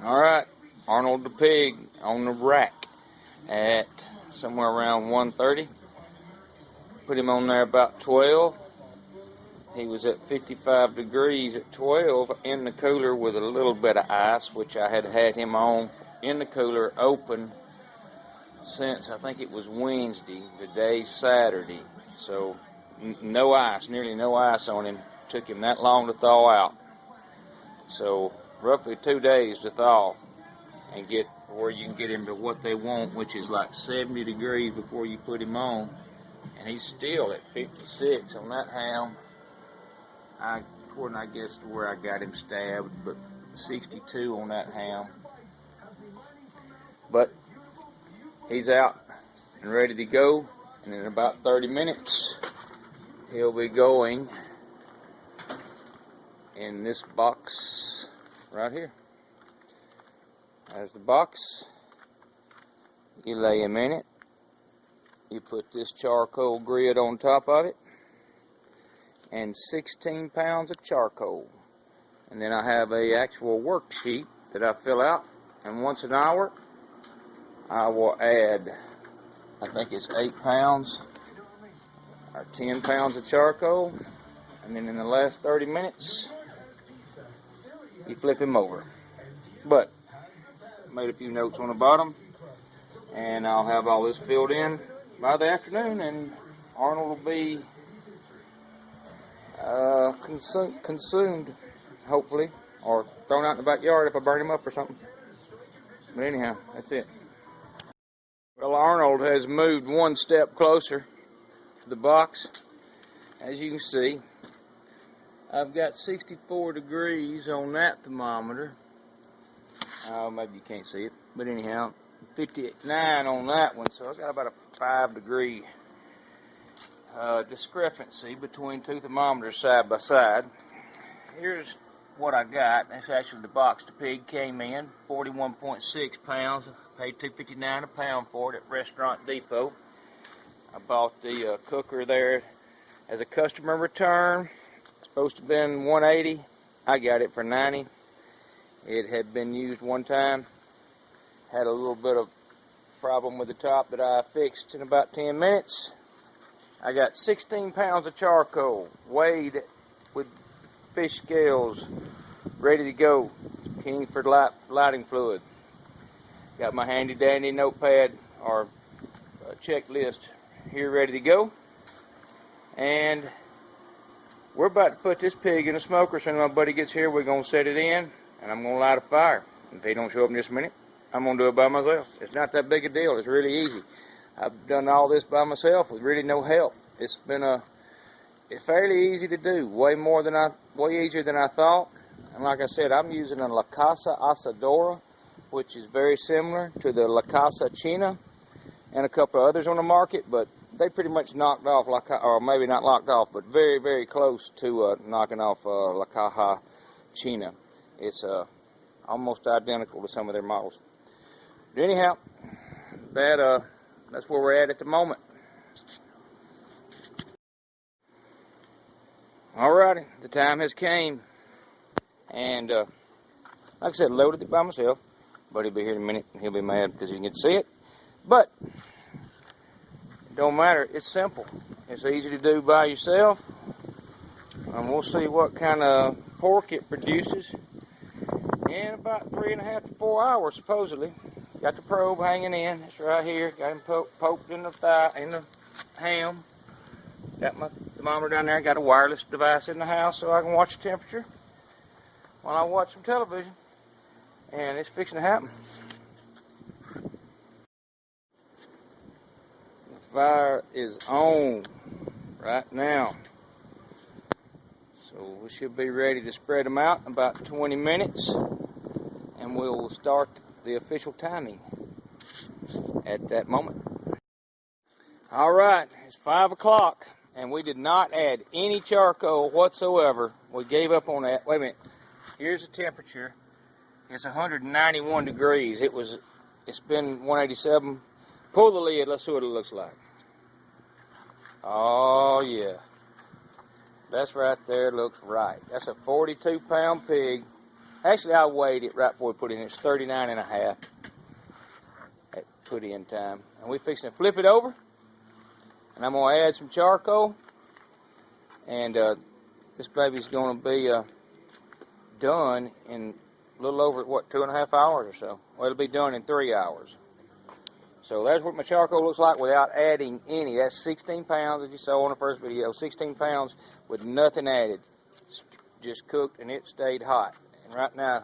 Alright, Arnold the pig on the rack at somewhere around 1:30. Put him on there about 12. He was at 55 degrees at 12 in the cooler with a little bit of ice, which I had had him on in the cooler open since I think it was Wednesday. Today's Saturday. So no ice, nearly no ice on him. Took him that long to thaw out. So roughly 2 days to thaw and get where you can get him to what they want, which is like 70 degrees before you put him on. And he's still at 56 on that ham. According, I guess, to where I got him stabbed, but 62 on that ham. But he's out and ready to go, and in about 30 minutes, he'll be going in this box right here. There's the box. You lay him in it. You put this charcoal grid on top of it and 16 pounds of charcoal. And then I have a actual worksheet that I fill out, and once an hour I will add, I think it's 8 pounds or 10 pounds of charcoal, and then in the last 30 minutes you flip him over. But I made a few notes on the bottom, and I'll have all this filled in by the afternoon, and Arnold will be consumed, hopefully, or thrown out in the backyard if I burn him up or something. But anyhow, that's it. Well, Arnold has moved one step closer to the box. As you can see, I've got 64 degrees on that thermometer. Maybe you can't see it, but anyhow, 59 on that one, so I've got about a 5-degree discrepancy between two thermometers side by side. Here's what I got. That's actually the box the pig came in, 41.6 pounds. I paid $2.59 a pound for it at Restaurant Depot. I bought the cooker there as a customer return. It's supposed to have been $180. I got it for $90. It had been used one time. Had a little bit of problem with the top that I fixed in about 10 minutes. I got 16 pounds of charcoal, weighed with fish scales, ready to go. King for lighting fluid. Got my handy dandy notepad or checklist here ready to go. And we're about to put this pig in a smoker. So when my buddy gets here, we're going to set it in, and I'm going to light a fire. If he don't show up in just a minute, I'm going to do it by myself. It's not that big a deal. It's really easy. I've done all this by myself with really no help. It's been it's fairly easy to do, way easier than I thought. And like I said, I'm using a Caja Asadora, which is very similar to the Caja China and a couple of others on the market, but they pretty much knocked off, or maybe not knocked off, but very, very close to knocking off La Caja China. It's almost identical to some of their models. But anyhow, that's where we're at the moment. Alrighty, the time has came, and like I said, loaded it by myself. Buddy'll be here in a minute, and he'll be mad because he can see it. But it don't matter. It's simple. It's easy to do by yourself, and we'll see what kind of pork it produces in about 3.5 to 4 hours, supposedly. Got the probe hanging in. It's right here. Got him poked in the thigh, in the ham. Got my thermometer down there. Got a wireless device in the house so I can watch the temperature while I watch some television. And it's fixing to happen. The fire is on right now. So we should be ready to spread them out in about 20 minutes. And we'll start the official timing at that moment. All right, it's 5 o'clock, and we did not add any charcoal whatsoever. We gave up on that. Wait a minute. Here's the temperature. It's 191 degrees. It's been 187. Pull the lid. Let's see what it looks like. Oh yeah, that's right there. Looks right. That's a 42-pound pig Actually, I weighed it right before we put it in. It's 39.5 at put in time. And we're fixing to flip it over. And I'm going to add some charcoal. And this baby's going to be done in a little over, what, 2.5 hours or so. Well, it'll be done in 3 hours. So that's what my charcoal looks like without adding any. That's 16 pounds, as you saw on the first video. 16 pounds with nothing added. Just cooked and it stayed hot. And right now,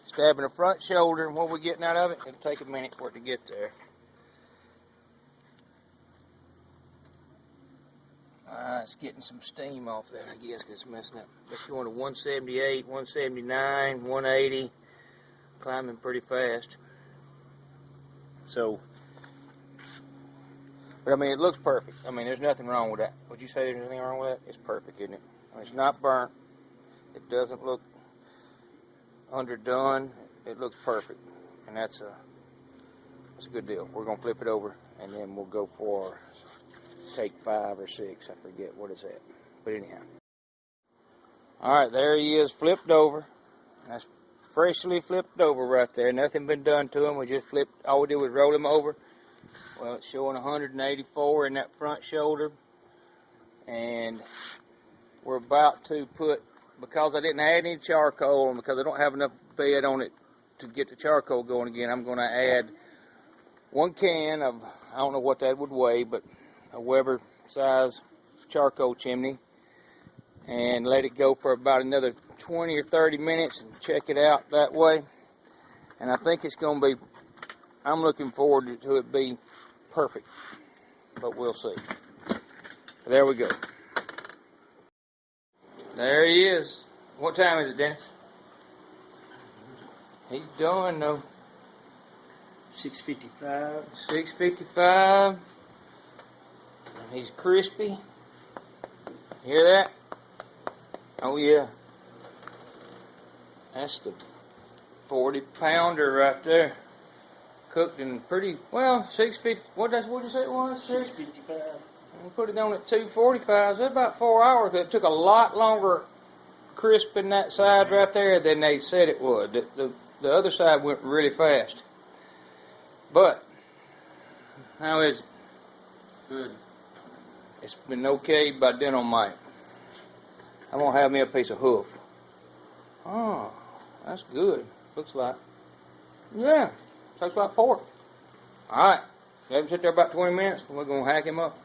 stabbing the front shoulder, and what we're getting out of it, it'll take a minute for it to get there. It's getting some steam off there, I guess, because it's messing up. It's going to 178, 179, 180, climbing pretty fast. So, but I mean, it looks perfect. I mean, there's nothing wrong with that. Would you say there's anything wrong with that? It's perfect, isn't it? I mean, it's not burnt. It doesn't look underdone. It looks perfect, and that's a good deal. We're gonna flip it over, and then we'll go for take 5 or 6. I forget what is that. But anyhow, all right, there he is, flipped over. That's freshly flipped over right there. Nothing been done to him. We just flipped. All we did was roll him over. Well, it's showing 184 in that front shoulder, and we're about to put, because I didn't add any charcoal and because I don't have enough bed on it to get the charcoal going again, I'm going to add 1 can of, I don't know what that would weigh, but a Weber size charcoal chimney, and let it go for about another 20 or 30 minutes and check it out that way. And I think it's going to be, I'm looking forward to it be perfect, but we'll see. There we go. There he is. What time is it, Dennis? He's done though. 6:55. 6:55. He's crispy. Hear that? Oh yeah. That's the 40-pounder right there. Cooked in pretty well. 650. What did you say it was? 6:55. We put it on at 245. That's about 4 hours. It took a lot longer crisping that side right there than they said it would. The other side went really fast. But how is it? Good. It's been okayed by dental mite. I'm gonna have me a piece of hoof. Oh, that's good. Looks like. Yeah, tastes like pork. All right, let him sit there about 20 minutes, and we're gonna hack him up.